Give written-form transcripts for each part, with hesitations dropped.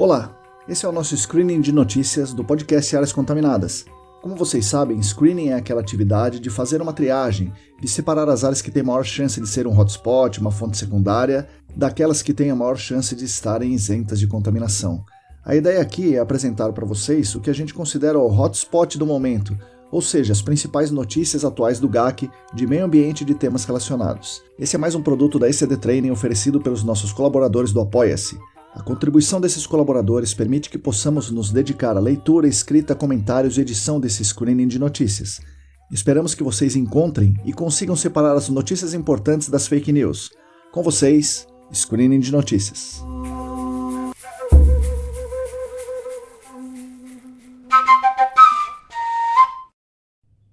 Olá, esse é o nosso screening de notícias do podcast Áreas Contaminadas. Como vocês sabem, screening é aquela atividade de fazer uma triagem, de separar as áreas que têm maior chance de ser um hotspot, uma fonte secundária, daquelas que têm a maior chance de estarem isentas de contaminação. A ideia aqui é apresentar para vocês o que a gente considera o hotspot do momento, ou seja, as principais notícias atuais do GAC, de meio ambiente e de temas relacionados. Esse é mais um produto da ECD Training oferecido pelos nossos colaboradores do Apoia-se. A contribuição desses colaboradores permite que possamos nos dedicar à leitura, escrita, comentários e edição desse screening de notícias. Esperamos que vocês encontrem e consigam separar as notícias importantes das fake news. Com vocês, screening de notícias.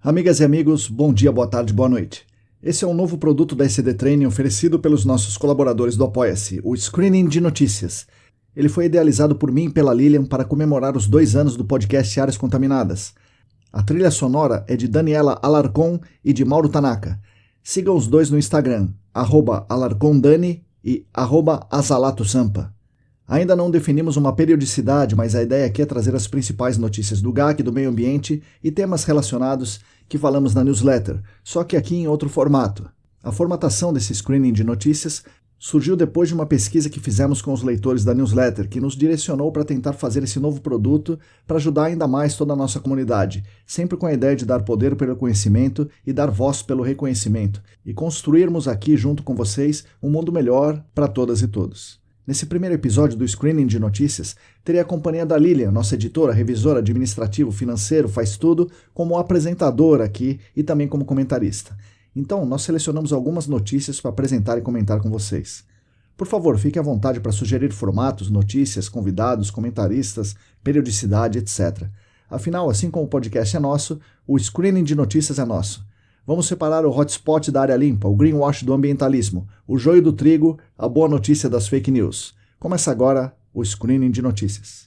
Amigas e amigos, bom dia, boa tarde, boa noite. Esse é um novo produto da ECD Training oferecido pelos nossos colaboradores do Apoia-se, o Screening de Notícias. Ele foi idealizado por mim e pela Lilian para comemorar os 2 anos do podcast Áreas Contaminadas. A trilha sonora é de Daniela Alarcon e de Mauro Tanaka. Sigam os dois no Instagram, @alarcondani e @azalatosampa. Ainda não definimos uma periodicidade, mas a ideia aqui é trazer as principais notícias do GAC, do meio ambiente e temas relacionados que falamos na newsletter, só que aqui em outro formato. A formatação desse screening de notícias surgiu depois de uma pesquisa que fizemos com os leitores da newsletter, que nos direcionou para tentar fazer esse novo produto para ajudar ainda mais toda a nossa comunidade, sempre com a ideia de dar poder pelo conhecimento e dar voz pelo reconhecimento, e construirmos aqui junto com vocês um mundo melhor para todas e todos. Nesse primeiro episódio do Screening de Notícias, terei a companhia da Lilian, nossa editora, revisora, administrativo, financeiro, faz tudo, como apresentadora aqui e também como comentarista. Então, nós selecionamos algumas notícias para apresentar e comentar com vocês. Por favor, fique à vontade para sugerir formatos, notícias, convidados, comentaristas, periodicidade, etc. Afinal, assim como o podcast é nosso, o Screening de Notícias é nosso. Vamos separar o hotspot da área limpa, o greenwash do ambientalismo, o joio do trigo, a boa notícia das fake news. Começa agora o Screening de Notícias.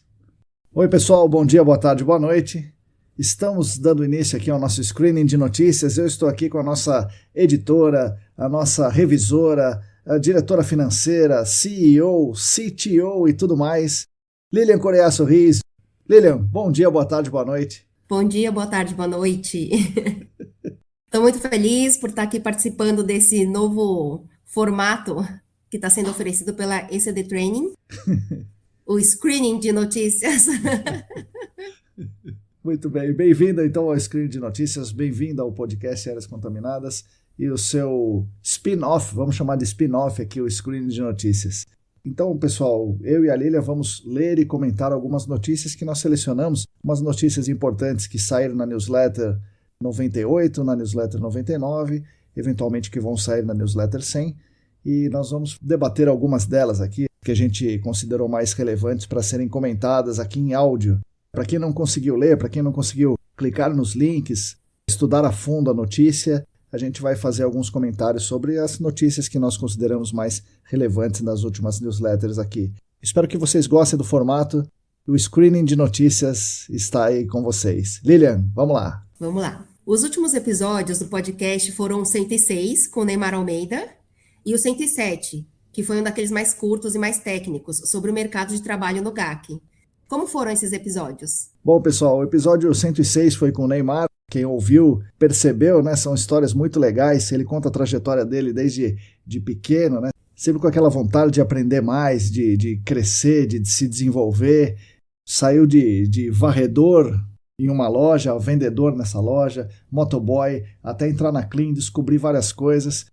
Oi pessoal, bom dia, boa tarde, boa noite. Estamos dando início aqui ao nosso Screening de Notícias. Eu estou aqui com a nossa editora, a nossa revisora, a diretora financeira, CEO, CTO e tudo mais, Lilian Correia Sorris. Lilian, bom dia, boa tarde, boa noite. Bom dia, boa tarde, boa noite. Estou muito feliz por estar aqui participando desse novo formato que está sendo oferecido pela ECD Training, o Screening de Notícias. Muito bem, bem-vinda então ao Screening de Notícias, bem-vinda ao podcast Áreas Contaminadas e o seu spin-off, vamos chamar de spin-off aqui, o Screening de Notícias. Então, pessoal, eu e a Lilia vamos ler e comentar algumas notícias que nós selecionamos, umas notícias importantes que saíram na newsletter 98, na newsletter 99, eventualmente que vão sair na newsletter 100, e nós vamos debater algumas delas aqui, que a gente considerou mais relevantes para serem comentadas aqui em áudio. Para quem não conseguiu ler, para quem não conseguiu clicar nos links, estudar a fundo a notícia, a gente vai fazer alguns comentários sobre as notícias que nós consideramos mais relevantes nas últimas newsletters aqui. Espero que vocês gostem do formato. O Screening de Notícias está aí com vocês. Lilian, vamos lá. Vamos lá. Os últimos episódios do podcast foram o 106, com o Neymar Almeida, e o 107, que foi um daqueles mais curtos e mais técnicos, sobre o mercado de trabalho no GAC. Como foram esses episódios? Bom, pessoal, o episódio 106 foi com o Neymar. Quem ouviu percebeu, né? São histórias muito legais. Ele conta a trajetória dele desde pequeno, né? Sempre com aquela vontade de aprender mais, de crescer, de se desenvolver. Saiu de varredor em uma loja, vendedor nessa loja, motoboy, até entrar na Clean, descobrir várias coisas.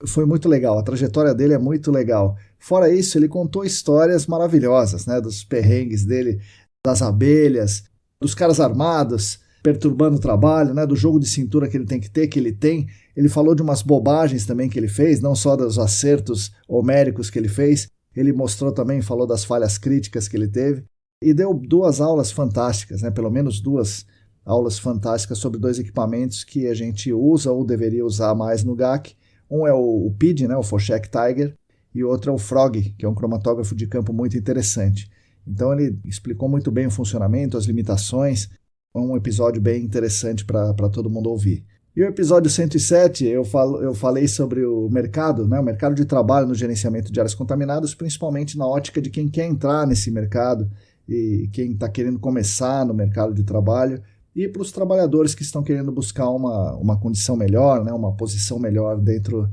Foi muito legal, a trajetória dele é muito legal. Fora isso, ele contou histórias maravilhosas, né, dos perrengues dele, das abelhas, dos caras armados, perturbando o trabalho, né, do jogo de cintura que ele tem que ter, que ele tem. Ele falou de umas bobagens também que ele fez, não só dos acertos homéricos que ele fez, ele mostrou também, falou das falhas críticas que ele teve. E deu 2 aulas fantásticas, né? Pelo menos 2 aulas fantásticas sobre 2 equipamentos que a gente usa ou deveria usar mais no GAC. Um é o PID, né? O Foshek Tiger, e o outro é o Frog, que é um cromatógrafo de campo muito interessante. Então ele explicou muito bem o funcionamento, as limitações, um episódio bem interessante para todo mundo ouvir. E o episódio 107, eu falei sobre o mercado, né? O mercado de trabalho no gerenciamento de áreas contaminadas, principalmente na ótica de quem quer entrar nesse mercado. e quem está querendo começar no mercado de trabalho, e para os trabalhadores que estão querendo buscar uma condição melhor, né, uma posição melhor dentro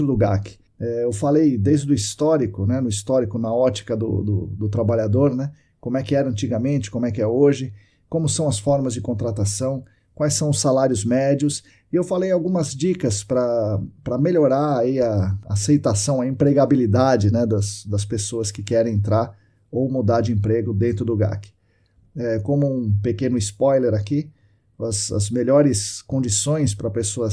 do GAC. Eu falei desde o histórico, né, no histórico, na ótica do trabalhador, né, como é que era antigamente, como é que é hoje, como são as formas de contratação, quais são os salários médios, e eu falei algumas dicas para melhorar aí a aceitação, a empregabilidade, né, das pessoas que querem entrar ou mudar de emprego dentro do GAC. Como um pequeno spoiler aqui, as melhores condições para a pessoa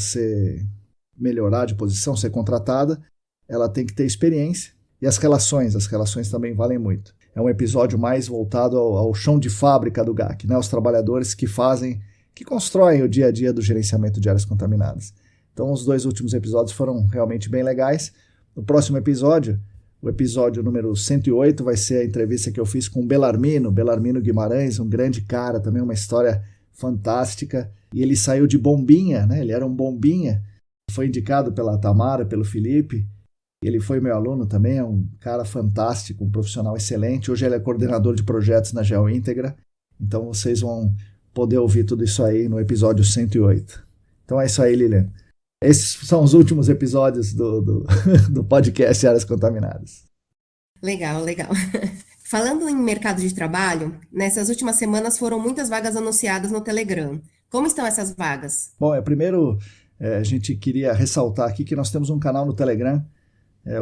melhorar de posição, ser contratada, ela tem que ter experiência, e as relações também valem muito. É um episódio mais voltado ao chão de fábrica do GAC, né? Os trabalhadores que constroem o dia a dia do gerenciamento de áreas contaminadas. Então, os 2 últimos episódios foram realmente bem legais. No próximo episódio, o episódio número 108, vai ser a entrevista que eu fiz com o Belarmino Guimarães, um grande cara, também uma história fantástica. E ele saiu de bombinha, né? Ele era um bombinha, foi indicado pela Tamara, pelo Felipe. Ele foi meu aluno também, é um cara fantástico, um profissional excelente. Hoje ele é coordenador de projetos na GeoIntegra. Então vocês vão poder ouvir tudo isso aí no episódio 108. Então é isso aí, Lilian. Esses são os últimos episódios do podcast Áreas Contaminadas. Legal. Falando em mercado de trabalho, nessas últimas semanas foram muitas vagas anunciadas no Telegram. Como estão essas vagas? Bom, primeiro a gente queria ressaltar aqui que nós temos um canal no Telegram.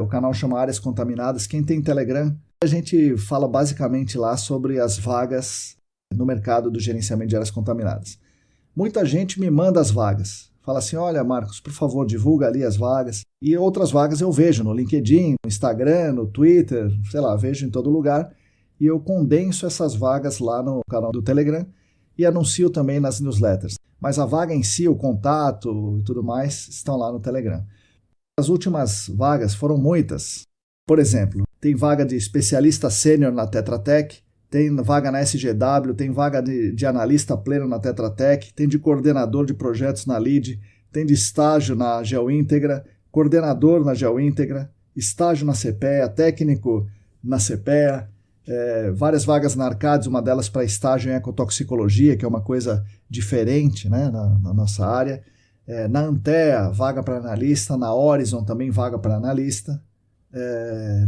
O canal chama Áreas Contaminadas. Quem tem Telegram, a gente fala basicamente lá sobre as vagas no mercado do gerenciamento de áreas contaminadas. Muita gente me manda as vagas. Fala assim, olha, Marcos, por favor, divulga ali as vagas. E outras vagas eu vejo no LinkedIn, no Instagram, no Twitter, sei lá, vejo em todo lugar. E eu condenso essas vagas lá no canal do Telegram e anuncio também nas newsletters. Mas a vaga em si, o contato e tudo mais, estão lá no Telegram. As últimas vagas foram muitas. Por exemplo, tem vaga de especialista sênior na Tetra Tech, tem vaga na SGW, tem vaga de analista pleno na Tetra Tech, tem de coordenador de projetos na LEAD, tem de estágio na GeoIntegra, coordenador na GeoIntegra, estágio na CPEA, técnico na CPEA, várias vagas na Arcades, uma delas para estágio em ecotoxicologia, que é uma coisa diferente, né, na nossa área. Na Antea, vaga para analista, na Horizon também vaga para analista,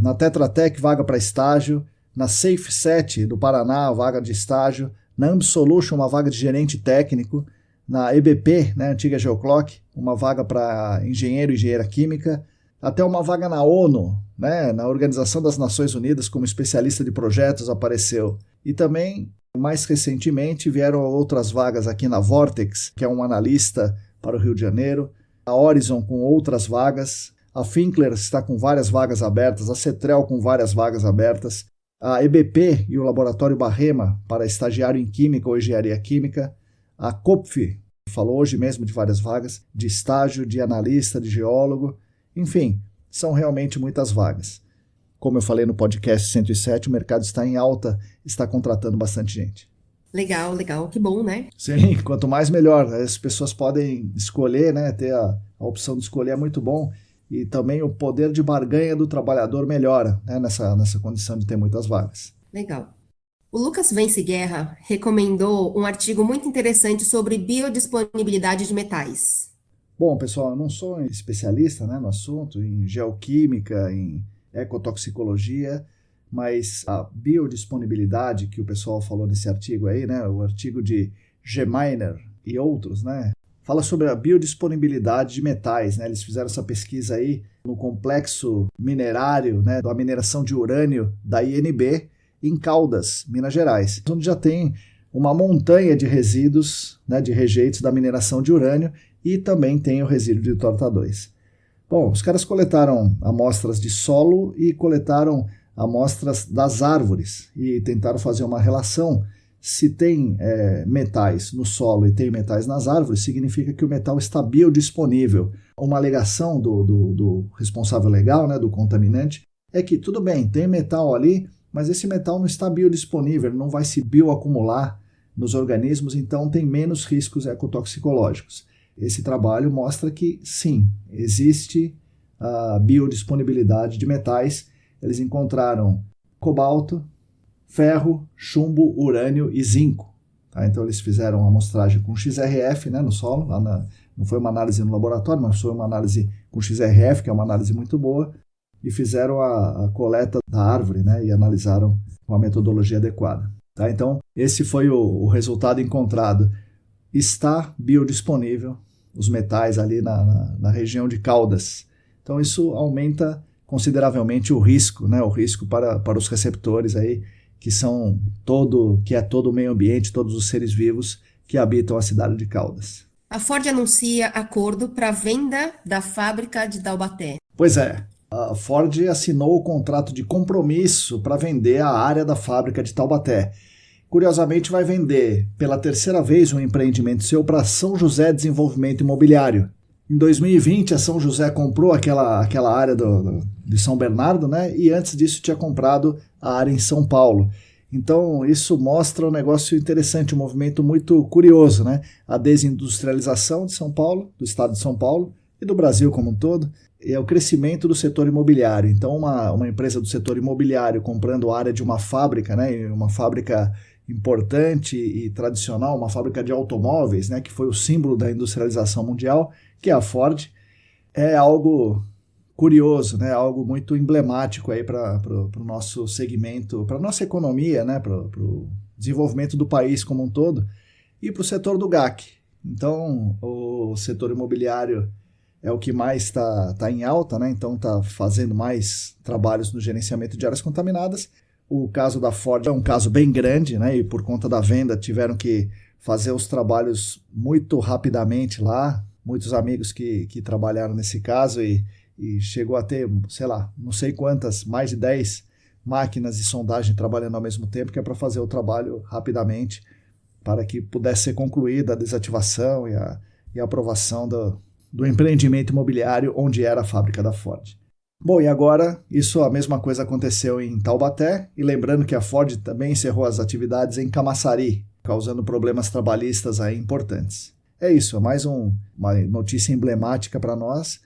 na Tetra Tech, vaga para estágio, na SafeSet do Paraná, vaga de estágio, na AmbiSolution, uma vaga de gerente técnico, na EBP, né, antiga Geoclock, uma vaga para engenheiro e engenheira química, até uma vaga na ONU, né, na Organização das Nações Unidas como especialista de projetos apareceu. E também, mais recentemente, vieram outras vagas aqui na Vortex, que é um analista para o Rio de Janeiro, a Horizon com outras vagas, a Finkler está com várias vagas abertas, a Cetrel com várias vagas abertas, a EBP e o Laboratório Barrema para estagiário em Química ou Engenharia Química, a COPF falou hoje mesmo de várias vagas, de estágio, de analista, de geólogo, enfim, são realmente muitas vagas. Como eu falei no podcast 107, o mercado está em alta, está contratando bastante gente. Legal, que bom, né? Sim, quanto mais melhor. As pessoas podem escolher, né? Ter a opção de escolher é muito bom. E também o poder de barganha do trabalhador melhora, né? Nessa condição de ter muitas vagas. Legal. O Lucas Vence Guerra recomendou um artigo muito interessante sobre biodisponibilidade de metais. Bom, pessoal, eu não sou especialista, né, no assunto, em geoquímica, em ecotoxicologia, mas a biodisponibilidade que o pessoal falou nesse artigo aí, né, o artigo de Geminer e outros, né, fala sobre a biodisponibilidade de metais, né, eles fizeram essa pesquisa aí no complexo minerário, né, da mineração de urânio da INB em Caldas, Minas Gerais, onde já tem uma montanha de resíduos, né, de rejeitos da mineração de urânio e também tem o resíduo de torta 2. Bom, os caras coletaram amostras de solo e coletaram amostras das árvores e tentaram fazer uma relação. Se tem metais no solo e tem metais nas árvores, significa que o metal está biodisponível. Uma alegação do responsável legal, né, do contaminante, é que tudo bem, tem metal ali, mas esse metal não está biodisponível, ele não vai se bioacumular nos organismos, então tem menos riscos ecotoxicológicos. Esse trabalho mostra que sim, existe a biodisponibilidade de metais. Eles encontraram cobalto, ferro, chumbo, urânio e zinco. Tá? Então eles fizeram uma amostragem com XRF, né, no solo, não foi uma análise no laboratório, mas foi uma análise com XRF, que é uma análise muito boa, e fizeram a coleta da árvore, né, e analisaram com a metodologia adequada. Tá? Então esse foi o resultado encontrado. Está biodisponível os metais ali na região de Caldas. Então isso aumenta consideravelmente o risco, né, o risco para os receptores aí, que é todo o meio ambiente, todos os seres vivos que habitam a cidade de Caldas. A Ford anuncia acordo para venda da fábrica de Taubaté. Pois é, a Ford assinou o contrato de compromisso para vender a área da fábrica de Taubaté. Curiosamente, vai vender pela terceira vez um empreendimento seu para São José Desenvolvimento Imobiliário. Em 2020, a São José comprou aquela área de São Bernardo, né? E antes disso tinha comprado a área em São Paulo. Então, isso mostra um negócio interessante, um movimento muito curioso, né? A desindustrialização de São Paulo, do estado de São Paulo e do Brasil como um todo, é o crescimento do setor imobiliário. Então, uma empresa do setor imobiliário comprando a área de uma fábrica, né? Uma fábrica importante e tradicional, uma fábrica de automóveis, né? Que foi o símbolo da industrialização mundial, que é a Ford, é algo curioso, né? Algo muito emblemático aí para o nosso segmento, para a nossa economia, né? Para o desenvolvimento do país como um todo e para o setor do GAC. Então, o setor imobiliário é o que mais está em alta, né? Então está fazendo mais trabalhos no gerenciamento de áreas contaminadas. O caso da Ford é um caso bem grande, né? E por conta da venda tiveram que fazer os trabalhos muito rapidamente lá. Muitos amigos que trabalharam nesse caso e chegou a ter, sei lá, não sei quantas, mais de 10 máquinas de sondagem trabalhando ao mesmo tempo, que é para fazer o trabalho rapidamente, para que pudesse ser concluída a desativação e a aprovação do empreendimento imobiliário onde era a fábrica da Ford. Bom, e agora a mesma coisa aconteceu em Taubaté, e lembrando que a Ford também encerrou as atividades em Camaçari, causando problemas trabalhistas aí importantes. É isso, é mais uma notícia emblemática para nós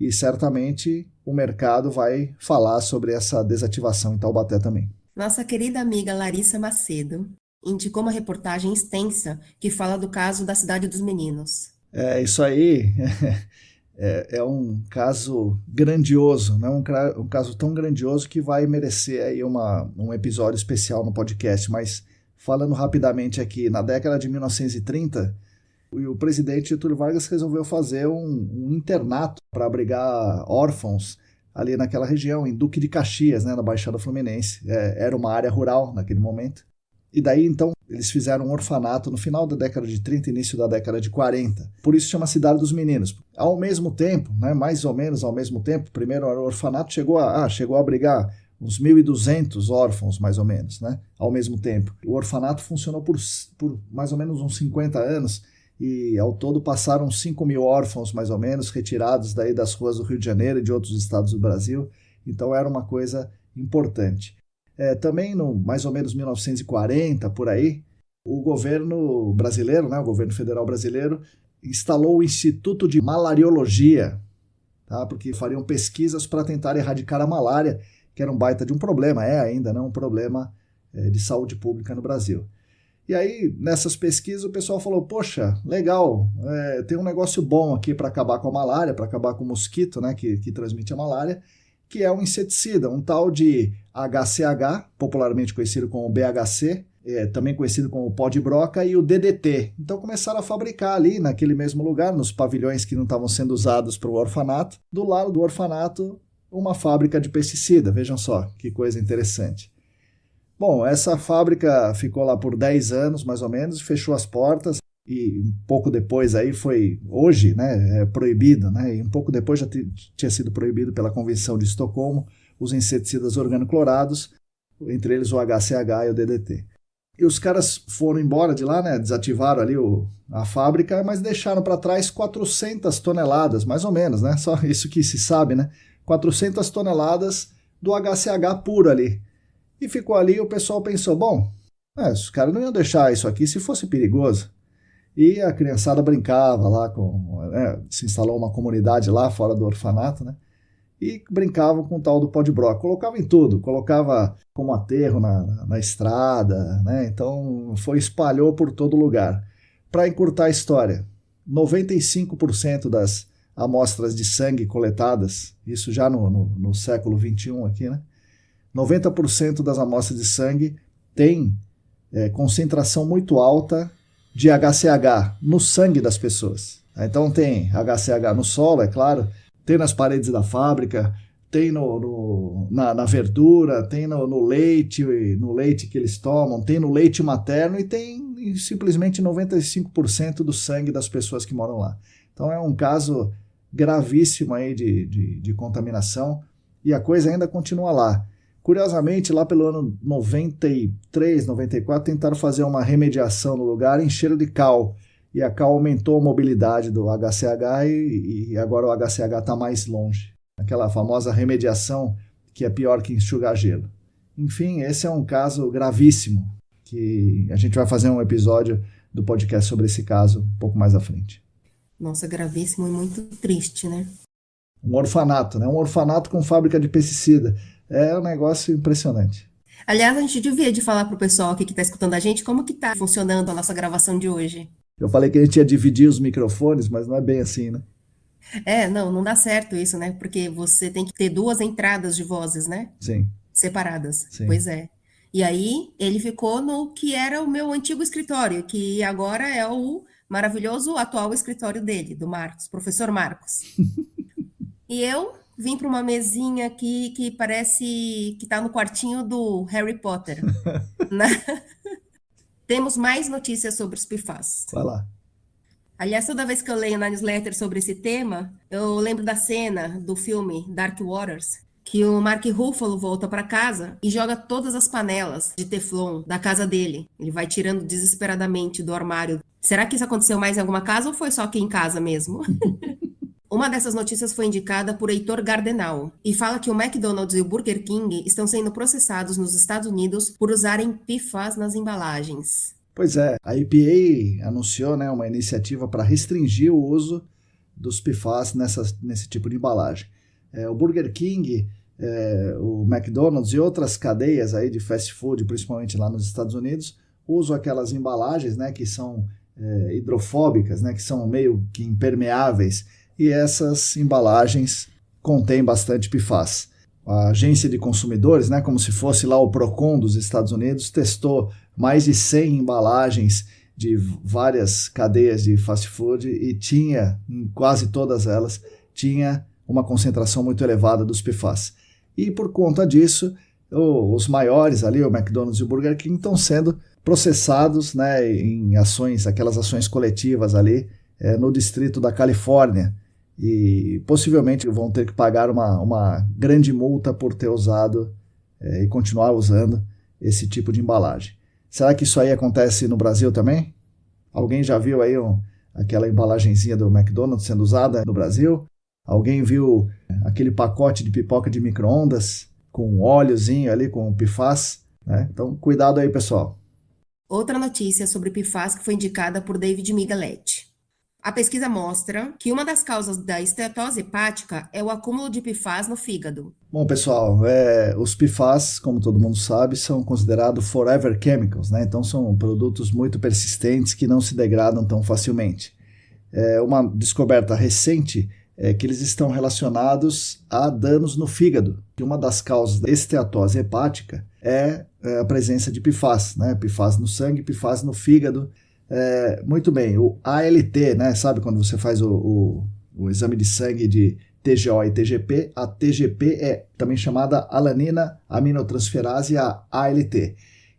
e certamente o mercado vai falar sobre essa desativação em Taubaté também. Nossa querida amiga Larissa Macedo indicou uma reportagem extensa que fala do caso da Cidade dos Meninos. Isso aí é um caso grandioso, né? Um caso tão grandioso que vai merecer aí um episódio especial no podcast, mas falando rapidamente aqui, na década de 1930, o presidente Getúlio Vargas resolveu fazer um internato para abrigar órfãos ali naquela região, em Duque de Caxias, né, na Baixada Fluminense. Era uma área rural naquele momento. E daí, então, eles fizeram um orfanato no final da década de 30 e início da década de 40. Por isso chama Cidade dos Meninos. Ao mesmo tempo, né, mais ou menos ao mesmo tempo, primeiro o orfanato chegou a abrigar uns 1.200 órfãos, mais ou menos, né, ao mesmo tempo. O orfanato funcionou por mais ou menos uns 50 anos, e ao todo passaram 5.000 órfãos, mais ou menos, retirados daí das ruas do Rio de Janeiro e de outros estados do Brasil. Então era uma coisa importante. Também, mais ou menos 1940, por aí, o governo brasileiro, né, o governo federal brasileiro, instalou o Instituto de Malariologia, tá, porque fariam pesquisas para tentar erradicar a malária, que era um baita de um problema, ainda, né, um problema de saúde pública no Brasil. E aí, nessas pesquisas, o pessoal falou, poxa, legal, tem um negócio bom aqui para acabar com a malária, para acabar com o mosquito, né, que transmite a malária, que é um inseticida, um tal de HCH, popularmente conhecido como BHC, também conhecido como pó de broca, e o DDT. Então começaram a fabricar ali, naquele mesmo lugar, nos pavilhões que não estavam sendo usados para o orfanato, do lado do orfanato, uma fábrica de pesticida. Vejam só, que coisa interessante. Bom, essa fábrica ficou lá por 10 anos, mais ou menos, fechou as portas, e um pouco depois aí hoje, né, proibido, né, e um pouco depois já tinha sido proibido pela Convenção de Estocolmo os inseticidas organoclorados, entre eles o HCH e o DDT. E os caras foram embora de lá, né, desativaram ali a fábrica, mas deixaram para trás 400 toneladas, mais ou menos, né, só isso que se sabe, né, 400 toneladas do HCH puro ali. E ficou ali, o pessoal pensou, bom, os caras não iam deixar isso aqui se fosse perigoso. E a criançada brincava lá, se instalou uma comunidade lá fora do orfanato, né? e brincavam com o tal do pó de broca. Colocava em tudo, colocava como aterro na estrada, né? Então espalhou por todo lugar. Para encurtar a história, 95% das amostras de sangue coletadas, isso já no século XXI aqui, né? 90% das amostras de sangue tem concentração muito alta de HCH no sangue das pessoas. Então tem HCH no solo, é claro, tem nas paredes da fábrica, tem na verdura, tem no leite que eles tomam, tem no leite materno e tem simplesmente 95% do sangue das pessoas que moram lá. Então é um caso gravíssimo aí de contaminação e a coisa ainda continua lá. Curiosamente, lá pelo ano 93, 94, tentaram fazer uma remediação no lugar, encheram de cal. E a cal aumentou a mobilidade do HCH e agora o HCH está mais longe. Aquela famosa remediação que é pior que enxugar gelo. Enfim, esse é um caso gravíssimo, que a gente vai fazer um episódio do podcast sobre esse caso um pouco mais à frente. Nossa, gravíssimo e muito triste, né? Um orfanato, né? Um orfanato com fábrica de pesticida. É um negócio impressionante. Aliás, a gente devia de falar para o pessoal aqui que está escutando a gente como que está funcionando a nossa gravação de hoje. Eu falei que a gente ia dividir os microfones, mas não é bem assim, né? Não dá certo isso, né? Porque você tem que ter 2 entradas de vozes, né? Sim. Separadas. Sim. Pois é. E aí, ele ficou no que era o meu antigo escritório, que agora é o maravilhoso atual escritório dele, do Marcos, professor Marcos. E eu vim para uma mesinha aqui que parece que está no quartinho do Harry Potter. Né? Temos mais notícias sobre os PFAS. Vai lá. Aliás, toda vez que eu leio na newsletter sobre esse tema, eu lembro da cena do filme Dark Waters, que o Mark Ruffalo volta para casa e joga todas as panelas de Teflon da casa dele. Ele vai tirando desesperadamente do armário. Será que isso aconteceu mais em alguma casa ou foi só aqui em casa mesmo? Uma dessas notícias foi indicada por Heitor Gardenal e fala que o McDonald's e o Burger King estão sendo processados nos Estados Unidos por usarem PFAS nas embalagens. Pois é, a EPA anunciou, né, uma iniciativa para restringir o uso dos PFAS nesse tipo de embalagem. O Burger King, o McDonald's e outras cadeias aí de fast food, principalmente lá nos Estados Unidos, usam aquelas embalagens, né, que são hidrofóbicas, né, que são meio que impermeáveis, e essas embalagens contêm bastante PFAS. A Agência de Consumidores, né, como se fosse lá o Procon dos Estados Unidos, testou mais de 100 embalagens de várias cadeias de fast food e tinha, em quase todas elas, tinha uma concentração muito elevada dos PFAS. E por conta disso, os maiores ali, o McDonald's e o Burger King, estão sendo processados, né, em ações, aquelas ações coletivas ali no distrito da Califórnia, e possivelmente vão ter que pagar uma grande multa por ter usado e continuar usando esse tipo de embalagem. Será que isso aí acontece no Brasil também? Alguém já viu aí aquela embalagenzinha do McDonald's sendo usada no Brasil? Alguém viu aquele pacote de pipoca de micro-ondas com um óleozinho ali, com PFAS? Né? Então, cuidado aí, pessoal. Outra notícia sobre PFAS que foi indicada por David Migaletti. A pesquisa mostra que uma das causas da esteatose hepática é o acúmulo de PFAS no fígado. Bom, pessoal, os PFAS, como todo mundo sabe, são considerados forever chemicals, né? Então são produtos muito persistentes que não se degradam tão facilmente. Uma descoberta recente é que eles estão relacionados a danos no fígado. E uma das causas da esteatose hepática é a presença de PFAS, né? PFAS no sangue, PFAS no fígado. Muito bem, o ALT, né? Sabe quando você faz o exame de sangue de TGO e TGP? A TGP é também chamada alanina aminotransferase, a ALT.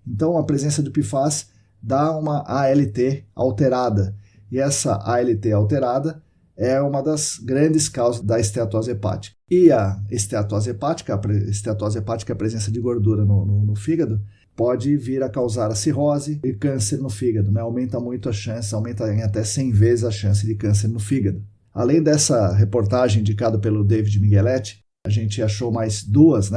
Então, a presença de PFAS dá uma ALT alterada. E essa ALT alterada é uma das grandes causas da esteatose hepática. E a esteatose hepática é a presença de gordura no fígado, pode vir a causar a cirrose e câncer no fígado, né? Aumenta muito a chance, aumenta em até 100 vezes a chance de câncer no fígado. Além dessa reportagem indicada pelo David Migaletti, a gente achou mais dois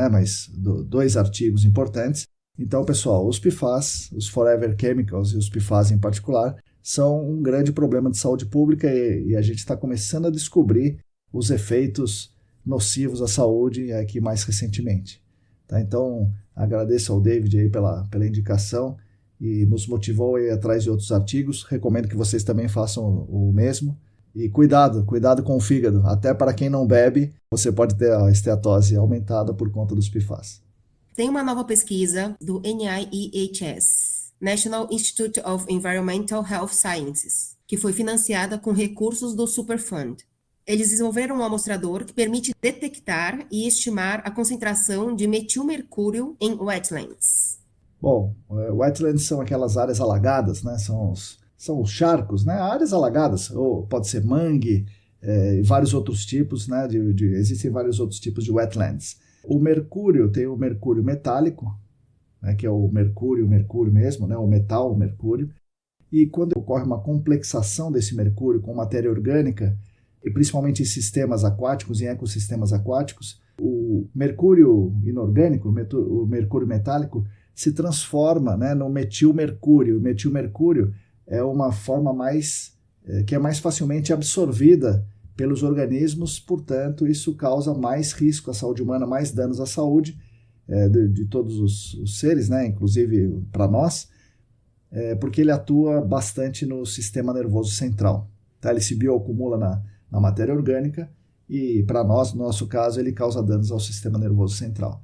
artigos importantes. Então, pessoal, os PFAS, os Forever Chemicals e os PFAS em particular, são um grande problema de saúde pública e a gente está começando a descobrir os efeitos nocivos à saúde aqui mais recentemente. Tá? Então, agradeço ao David aí pela indicação e nos motivou a ir atrás de outros artigos. Recomendo que vocês também façam o mesmo. E cuidado com o fígado. Até para quem não bebe, você pode ter a esteatose aumentada por conta dos PFAS. Tem uma nova pesquisa do NIEHS, National Institute of Environmental Health Sciences, que foi financiada com recursos do Superfund. Eles desenvolveram um amostrador que permite detectar e estimar a concentração de metilmercúrio em wetlands. Bom, wetlands são aquelas áreas alagadas, né? São os charcos, né? Áreas alagadas, ou pode ser mangue, e vários outros tipos, né? Existem vários outros tipos de wetlands. O mercúrio tem o mercúrio metálico, né? Que é o mercúrio mesmo, né? O metal, o mercúrio. E quando ocorre uma complexação desse mercúrio com matéria orgânica, e principalmente em sistemas aquáticos, em ecossistemas aquáticos, o mercúrio inorgânico, o mercúrio metálico, se transforma, né, no metilmercúrio. O metilmercúrio é uma forma que é mais facilmente absorvida pelos organismos, portanto, isso causa mais risco à saúde humana, mais danos à saúde de todos os seres, né, inclusive para nós, porque ele atua bastante no sistema nervoso central. Tá? Ele se bioacumula na matéria orgânica e, para nós, no nosso caso, ele causa danos ao sistema nervoso central.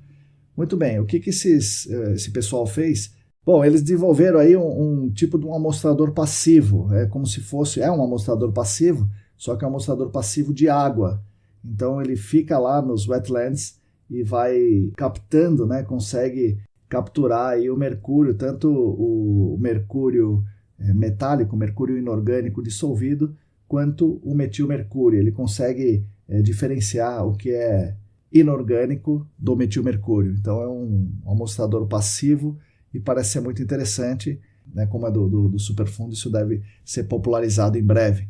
Muito bem, o que esse pessoal fez? Bom, eles desenvolveram aí um tipo de um amostrador passivo, como se fosse, um amostrador passivo, só que é um amostrador passivo de água. Então ele fica lá nos wetlands e vai captando, né, consegue capturar aí o mercúrio, tanto o mercúrio metálico, o mercúrio inorgânico dissolvido, quanto o metilmercúrio. Ele consegue diferenciar o que é inorgânico do metilmercúrio. Então é um amostrador passivo e parece ser muito interessante, né, como é do Superfund, isso deve ser popularizado em breve,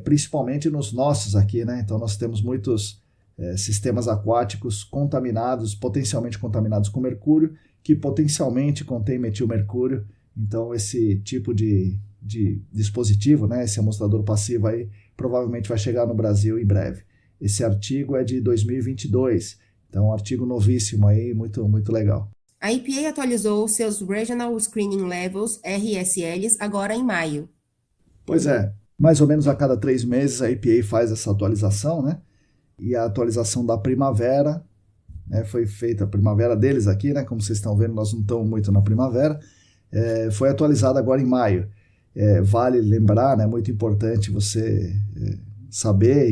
principalmente nos nossos aqui, né? Então nós temos muitos sistemas aquáticos contaminados, potencialmente contaminados com mercúrio, que potencialmente contém metilmercúrio. Então esse tipo de dispositivo, né, esse amostrador passivo aí, provavelmente vai chegar no Brasil em breve. Esse artigo é de 2022, então um artigo novíssimo aí, muito, muito legal. A EPA atualizou seus Regional Screening Levels, RSLs, agora em maio. Pois é, mais ou menos a cada 3 meses a EPA faz essa atualização, né? E a atualização da primavera, né, foi feita a primavera deles aqui, né? Como vocês estão vendo, nós não estamos muito na primavera, foi atualizada agora em maio. Vale lembrar, né, muito importante você saber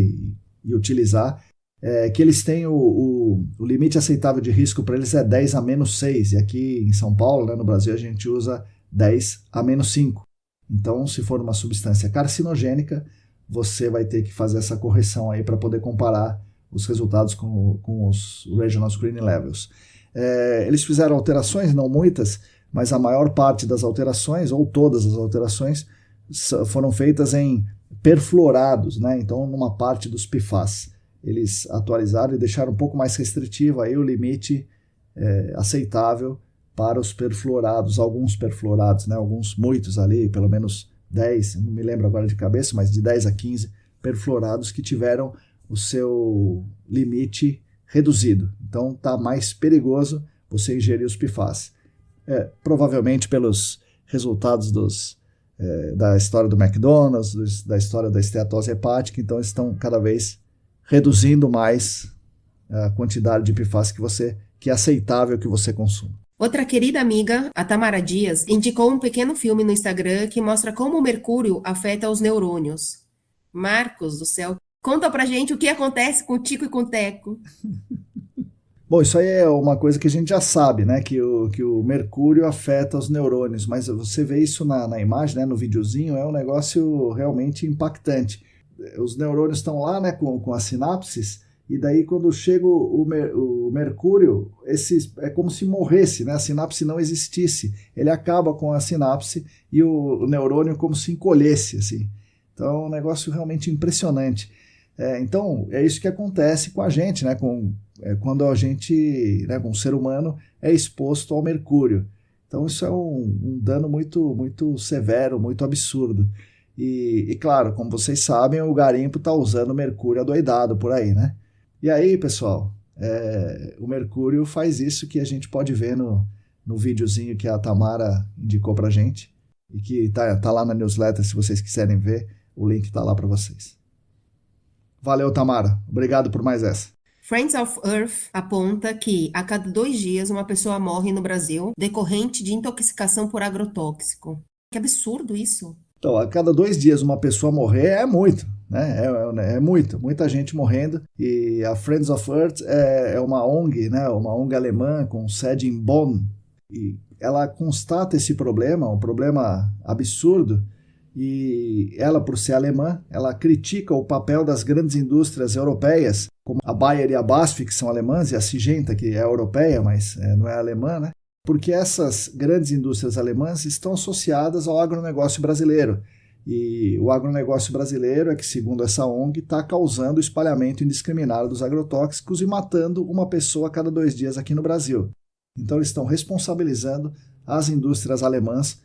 e utilizar, que eles têm o limite aceitável de risco para eles é 10 a menos 6, e aqui em São Paulo, né, no Brasil, a gente usa 10 a menos 5. Então, se for uma substância carcinogênica, você vai ter que fazer essa correção aí para poder comparar os resultados com os Regional Screening Levels. Eles fizeram alterações, não muitas, mas a maior parte das alterações, ou todas as alterações, foram feitas em perfluorados, né? Então, numa parte dos PFAS. Eles atualizaram e deixaram um pouco mais restritivo aí o limite aceitável para os perfluorados, alguns perfluorados, né? Muitos ali, pelo menos 10, não me lembro agora de cabeça, mas de 10 a 15 perfluorados que tiveram o seu limite reduzido. Então, está mais perigoso você ingerir os PFAS. Provavelmente pelos resultados da história do McDonald's, da história da esteatose hepática, então estão cada vez reduzindo mais a quantidade de PFAS que é aceitável que você consuma. Outra querida amiga, a Tamara Dias, indicou um pequeno filme no Instagram que mostra como o mercúrio afeta os neurônios. Marcos do céu, conta pra gente o que acontece com o Tico e com o Teco. Bom, isso aí é uma coisa que a gente já sabe, né? Que o mercúrio afeta os neurônios, mas você vê isso na imagem, né, no videozinho, é um negócio realmente impactante. Os neurônios estão lá, né, com as sinapses, e daí quando chega o mercúrio, é como se morresse, né? A sinapse não existisse. Ele acaba com a sinapse e o neurônio como se encolhesse, assim. Então é um negócio realmente impressionante. Então é isso que acontece com a gente, né? Quando a gente, né, com o ser humano, é exposto ao mercúrio. Então isso é um dano muito, muito severo, muito absurdo. E claro, como vocês sabem, o garimpo está usando mercúrio adoidado por aí, né? E aí, pessoal, o mercúrio faz isso que a gente pode ver no videozinho que a Tamara indicou pra gente e que tá lá na newsletter, se vocês quiserem ver, o link tá lá para vocês. Valeu, Tamara. Obrigado por mais essa. Friends of Earth aponta que a cada 2 dias uma pessoa morre no Brasil decorrente de intoxicação por agrotóxico. Que absurdo isso! Então, a cada 2 dias uma pessoa morrer é muito, né? É muito, muita gente morrendo. E a Friends of Earth é uma ONG, né? Uma ONG alemã com sede em Bonn. E ela constata esse problema, um problema absurdo. E ela, por ser alemã, ela critica o papel das grandes indústrias europeias, como a Bayer e a BASF, que são alemãs, e a Syngenta, que é europeia, mas não é alemã, né? Porque essas grandes indústrias alemãs estão associadas ao agronegócio brasileiro. E o agronegócio brasileiro é que, segundo essa ONG, está causando o espalhamento indiscriminado dos agrotóxicos e matando uma pessoa a cada 2 dias aqui no Brasil. Então eles estão responsabilizando as indústrias alemãs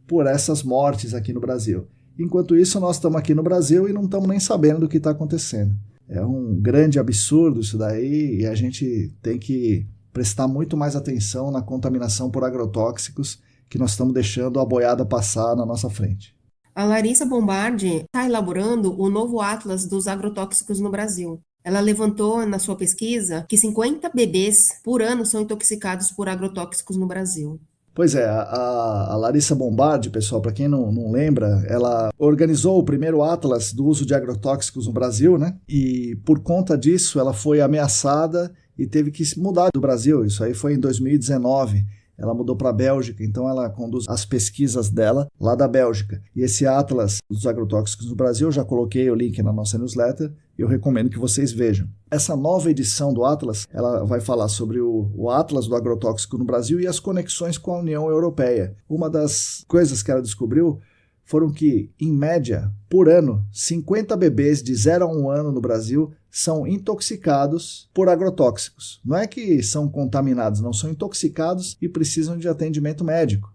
por essas mortes aqui no Brasil. Enquanto isso, nós estamos aqui no Brasil e não estamos nem sabendo do que está acontecendo. É um grande absurdo isso daí e a gente tem que prestar muito mais atenção na contaminação por agrotóxicos que nós estamos deixando a boiada passar na nossa frente. A Larissa Bombardi está elaborando o novo Atlas dos agrotóxicos no Brasil. Ela levantou na sua pesquisa que 50 bebês por ano são intoxicados por agrotóxicos no Brasil. Pois é, a Larissa Bombardi, pessoal, para quem não lembra, ela organizou o primeiro Atlas do uso de agrotóxicos no Brasil, né? E por conta disso ela foi ameaçada e teve que se mudar do Brasil. Isso aí foi em 2019. Ela mudou para a Bélgica, então ela conduz as pesquisas dela lá da Bélgica. E esse Atlas dos agrotóxicos no Brasil, eu já coloquei o link na nossa newsletter e eu recomendo que vocês vejam. Essa nova edição do Atlas, ela vai falar sobre o Atlas do agrotóxico no Brasil e as conexões com a União Europeia. Uma das coisas que ela descobriu foram que, em média, por ano, 50 bebês de 0 a 1 ano no Brasil são intoxicados por agrotóxicos. Não é que são contaminados, não, são intoxicados e precisam de atendimento médico,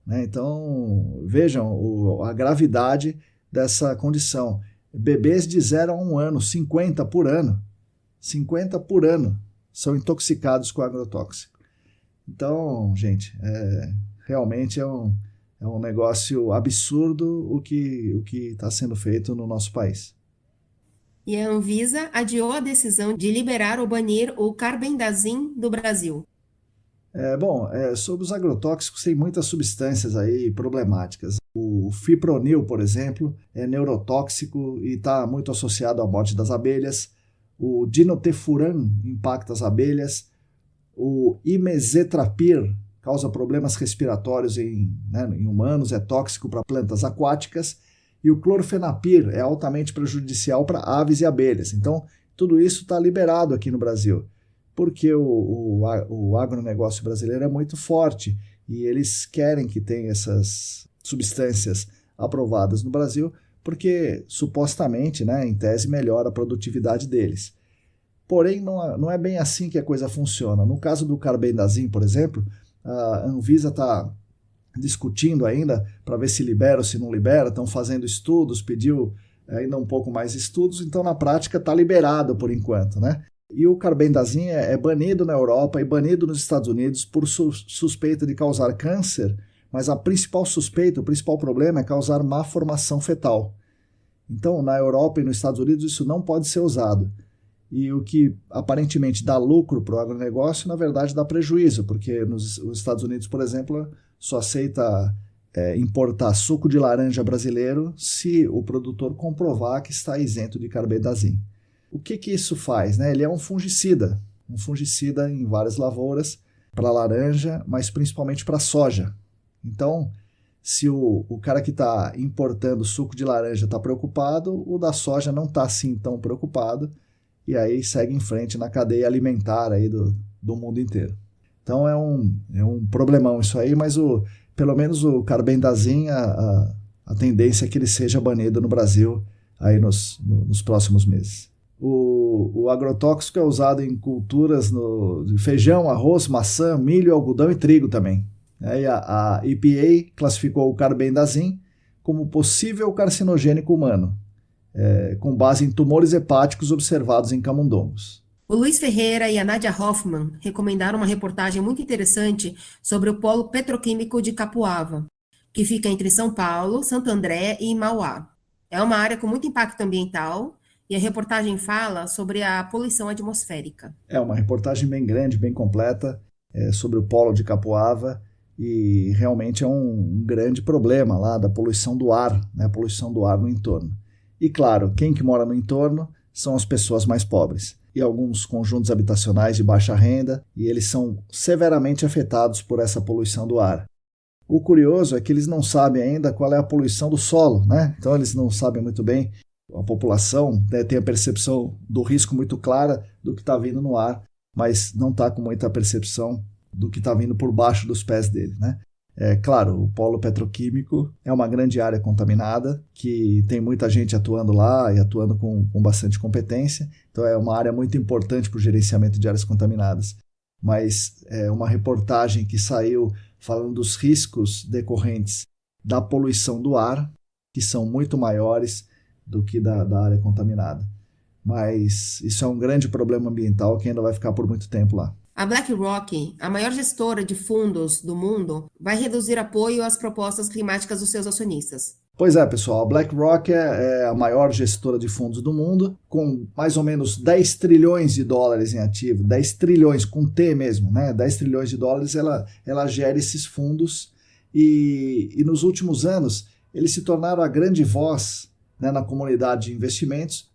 né? Então, vejam a gravidade dessa condição. Bebês de 0 a 1 ano, 50 por ano. 50 por ano são intoxicados com agrotóxico. Então, gente, realmente é um negócio absurdo o que está sendo feito no nosso país. E a Anvisa adiou a decisão de liberar ou banir o carbendazim do Brasil. Sobre os agrotóxicos, tem muitas substâncias aí problemáticas. O fipronil, por exemplo, é neurotóxico e está muito associado à morte das abelhas. O dinotefuran impacta as abelhas. O imezetrapir causa problemas respiratórios em humanos, é tóxico para plantas aquáticas. E o clorfenapir é altamente prejudicial para aves e abelhas. Então, tudo isso está liberado aqui no Brasil, porque o agronegócio brasileiro é muito forte e eles querem que tenha essas substâncias aprovadas no Brasil, porque supostamente, né, em tese, melhora a produtividade deles. Porém, não é bem assim que a coisa funciona. No caso do carbendazim, por exemplo, a Anvisa está discutindo ainda para ver se libera ou se não libera, estão fazendo estudos, pediu ainda um pouco mais estudos, então na prática está liberado por enquanto, né? E o carbendazim é banido na Europa e banido nos Estados Unidos por suspeita de causar câncer, mas a principal suspeita, o principal problema é causar má formação fetal. Então, na Europa e nos Estados Unidos isso não pode ser usado. E o que aparentemente dá lucro para o agronegócio, na verdade dá prejuízo, porque nos Estados Unidos, por exemplo, só aceita importar suco de laranja brasileiro se o produtor comprovar que está isento de carbendazim. O que isso faz, né? Ele é um fungicida em várias lavouras, para laranja, mas principalmente para soja. Então, se o cara que está importando suco de laranja está preocupado, o da soja não está assim tão preocupado, e aí segue em frente na cadeia alimentar aí do mundo inteiro. Então é um problemão isso aí, mas pelo menos o carbendazim, a tendência é que ele seja banido no Brasil aí nos próximos meses. O agrotóxico é usado em culturas de feijão, arroz, maçã, milho, algodão e trigo também. E a EPA classificou o carbendazim como possível carcinogênico humano, com base em tumores hepáticos observados em camundongos. O Luiz Ferreira e a Nádia Hoffman recomendaram uma reportagem muito interessante sobre o polo petroquímico de Capuava, que fica entre São Paulo, Santo André e Mauá. É uma área com muito impacto ambiental e a reportagem fala sobre a poluição atmosférica. É uma reportagem bem grande, bem completa, sobre o polo de Capuava, e realmente é um grande problema lá da poluição do ar, né? A poluição do ar no entorno. E claro, quem que mora no entorno são as pessoas mais pobres e alguns conjuntos habitacionais de baixa renda, e eles são severamente afetados por essa poluição do ar. O curioso é que eles não sabem ainda qual é a poluição do solo, né? Então eles não sabem muito bem. A população, né, tem a percepção do risco muito clara do que está vindo no ar, mas não está com muita percepção do que está vindo por baixo dos pés dele, né? É claro, o polo petroquímico é uma grande área contaminada, que tem muita gente atuando lá e atuando com bastante competência, então é uma área muito importante para o gerenciamento de áreas contaminadas. Mas é uma reportagem que saiu falando dos riscos decorrentes da poluição do ar, que são muito maiores do que da área contaminada. Mas isso é um grande problema ambiental que ainda vai ficar por muito tempo lá. A BlackRock, a maior gestora de fundos do mundo, vai reduzir apoio às propostas climáticas dos seus acionistas. Pois é, pessoal, a BlackRock é a maior gestora de fundos do mundo, com mais ou menos 10 trilhões de dólares em ativo, 10 trilhões com T mesmo, né? 10 trilhões de dólares ela gera esses fundos, e nos últimos anos eles se tornaram a grande voz, né, na comunidade de investimentos,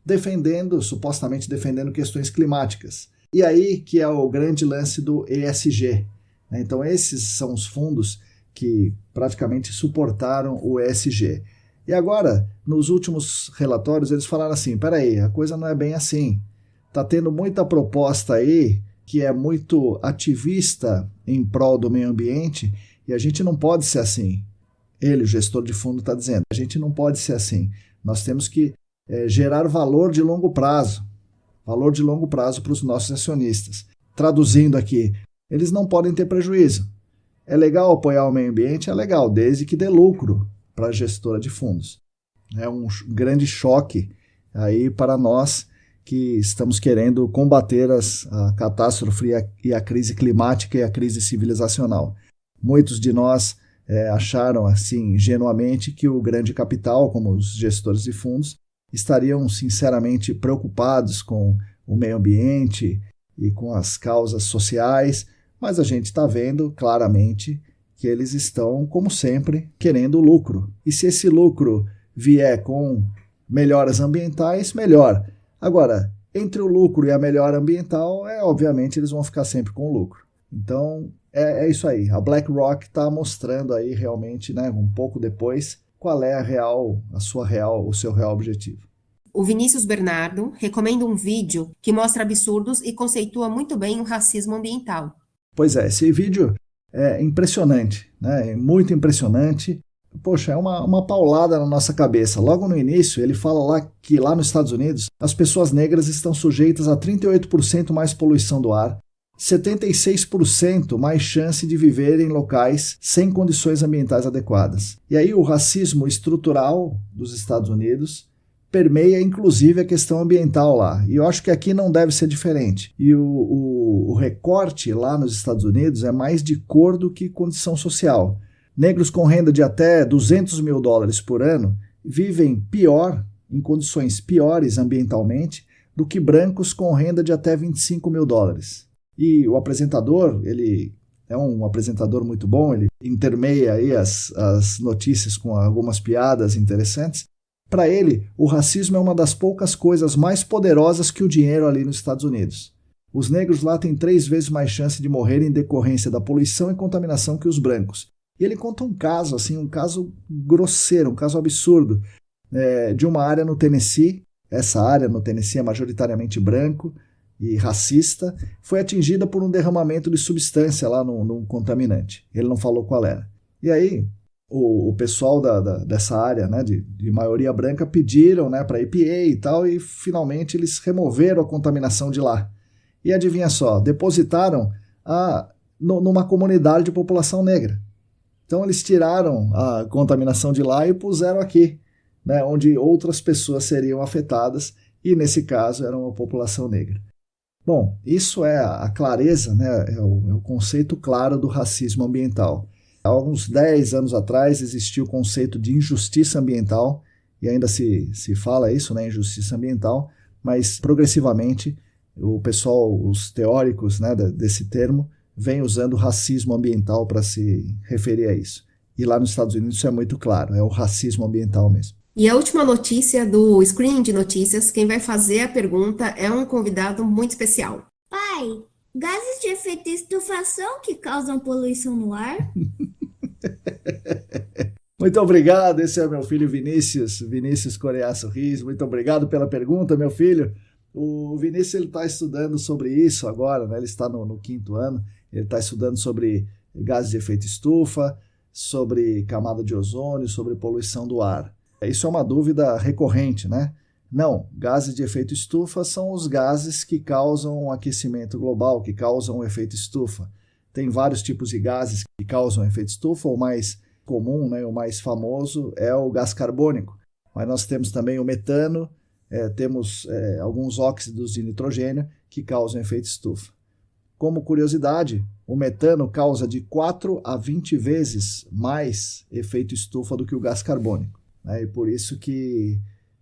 supostamente defendendo questões climáticas. E aí que é o grande lance do ESG, né? Então esses são os fundos que praticamente suportaram o ESG. E agora, nos últimos relatórios, eles falaram assim, peraí, a coisa não é bem assim. Está tendo muita proposta aí que é muito ativista em prol do meio ambiente, e a gente não pode ser assim. Ele, o gestor de fundo, está dizendo, a gente não pode ser assim. Nós temos que gerar valor de longo prazo para os nossos acionistas. Traduzindo aqui, eles não podem ter prejuízo. É legal apoiar o meio ambiente? É legal, desde que dê lucro para a gestora de fundos. É um grande choque aí para nós que estamos querendo combater a catástrofe e a crise climática e a crise civilizacional. Muitos de nós acharam assim ingenuamente que o grande capital, como os gestores de fundos, estariam sinceramente preocupados com o meio ambiente e com as causas sociais, mas a gente está vendo claramente que eles estão, como sempre, querendo lucro. E se esse lucro vier com melhoras ambientais, melhor. Agora, entre o lucro e a melhora ambiental, obviamente eles vão ficar sempre com o lucro. Então, é isso aí. A BlackRock está mostrando aí realmente, né, um pouco depois, qual é o seu real objetivo. O Vinícius Bernardo recomenda um vídeo que mostra absurdos e conceitua muito bem o racismo ambiental. Pois é, esse vídeo é impressionante, né? É muito impressionante. Poxa, é uma paulada na nossa cabeça. Logo no início, ele fala lá que lá nos Estados Unidos, as pessoas negras estão sujeitas a 38% mais poluição do ar, 76% mais chance de viver em locais sem condições ambientais adequadas. E aí o racismo estrutural dos Estados Unidos permeia inclusive a questão ambiental lá. E eu acho que aqui não deve ser diferente. E o recorte lá nos Estados Unidos é mais de cor do que condição social. Negros com renda de até $200 mil por ano vivem pior, em condições piores ambientalmente, do que brancos com renda de até $25 mil. E o apresentador, ele é um apresentador muito bom, ele intermeia aí as notícias com algumas piadas interessantes. Para ele, o racismo é uma das poucas coisas mais poderosas que o dinheiro ali nos Estados Unidos. Os negros lá têm 3 vezes mais chance de morrer em decorrência da poluição e contaminação que os brancos. E ele conta um caso, assim, um caso grosseiro, um caso absurdo, de uma área no Tennessee. Essa área no Tennessee é majoritariamente branco e racista, foi atingida por um derramamento de substância lá num contaminante. Ele não falou qual era. E aí, o pessoal dessa área, né, de maioria branca, pediram, né, para a EPA e tal, e finalmente eles removeram a contaminação de lá. E adivinha só, depositaram numa comunidade de população negra. Então eles tiraram a contaminação de lá e puseram aqui, né, onde outras pessoas seriam afetadas, e nesse caso era uma população negra. Bom, isso é a clareza, né? É o conceito claro do racismo ambiental. Há uns 10 anos atrás existia o conceito de injustiça ambiental, e ainda se fala isso, né? Injustiça ambiental, mas progressivamente o pessoal, os teóricos, né, desse termo, vem usando racismo ambiental para se referir a isso. E lá nos Estados Unidos isso é muito claro, é o racismo ambiental mesmo. E a última notícia do Screening de Notícias, quem vai fazer a pergunta é um convidado muito especial. Pai, gases de efeito estufa são que causam poluição no ar? Muito obrigado, esse é meu filho Vinícius Coreaço Riz. Muito obrigado pela pergunta, meu filho. O Vinícius está estudando sobre isso agora, né? Ele está no 5º ano, ele está estudando sobre gases de efeito estufa, sobre camada de ozônio, sobre poluição do ar. Isso é uma dúvida recorrente, né? Não, gases de efeito estufa são os gases que causam aquecimento global, que causam o efeito estufa. Tem vários tipos de gases que causam efeito estufa, o mais comum, né, o mais famoso é o gás carbônico, mas nós temos também o metano, temos alguns óxidos de nitrogênio que causam efeito estufa. Como curiosidade, o metano causa de 4 a 20 vezes mais efeito estufa do que o gás carbônico, né, e por isso que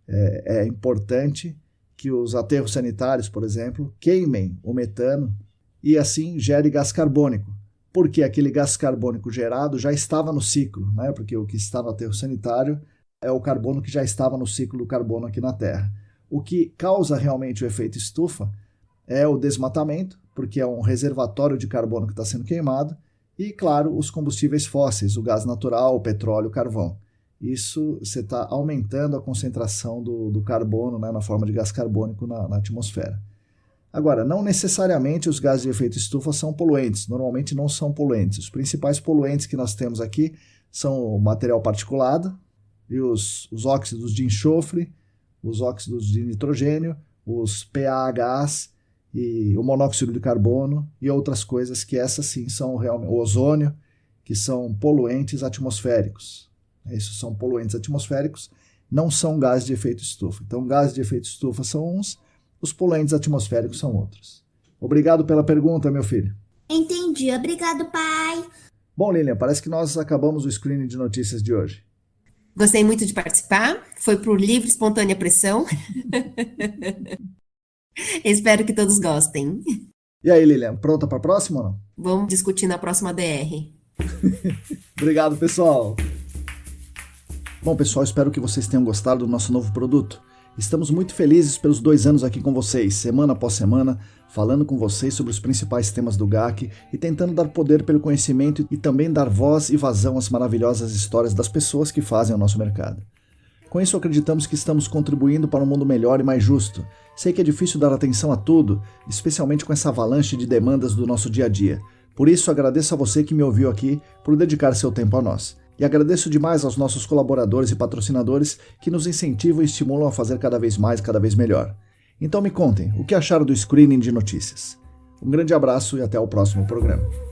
é importante que os aterros sanitários, por exemplo, queimem o metano e assim gere gás carbônico, porque aquele gás carbônico gerado já estava no ciclo, né? Porque o que está no aterro sanitário é o carbono que já estava no ciclo do carbono aqui na Terra. O que causa realmente o efeito estufa é o desmatamento, porque é um reservatório de carbono que está sendo queimado, e, claro, os combustíveis fósseis, o gás natural, o petróleo, o carvão. Isso você está aumentando a concentração do carbono, né, na forma de gás carbônico na atmosfera. Agora, não necessariamente os gases de efeito estufa são poluentes, normalmente não são poluentes. Os principais poluentes que nós temos aqui são o material particulado e os óxidos de enxofre, os óxidos de nitrogênio, os PAHs e o monóxido de carbono e outras coisas que essas sim são realmente, o ozônio, que são poluentes atmosféricos. Esses são poluentes atmosféricos, não são gases de efeito estufa. Então, gases de efeito estufa são uns, os poluentes atmosféricos são outros. Obrigado pela pergunta, meu filho. Entendi. Obrigado, pai. Bom, Lilian, parece que nós acabamos o screening de notícias de hoje. Gostei muito de participar, foi por livre, espontânea pressão. Espero que todos gostem. E aí, Lilian, pronta para a próxima ou não? Vamos discutir na próxima DR. Obrigado, pessoal. Bom, pessoal, espero que vocês tenham gostado do nosso novo produto. Estamos muito felizes pelos 2 anos aqui com vocês, semana após semana, falando com vocês sobre os principais temas do GAC e tentando dar poder pelo conhecimento e também dar voz e vazão às maravilhosas histórias das pessoas que fazem o nosso mercado. Com isso, acreditamos que estamos contribuindo para um mundo melhor e mais justo. Sei que é difícil dar atenção a tudo, especialmente com essa avalanche de demandas do nosso dia a dia. Por isso, agradeço a você que me ouviu aqui por dedicar seu tempo a nós. E agradeço demais aos nossos colaboradores e patrocinadores que nos incentivam e estimulam a fazer cada vez mais, cada vez melhor. Então me contem, o que acharam do screening de notícias? Um grande abraço e até o próximo programa.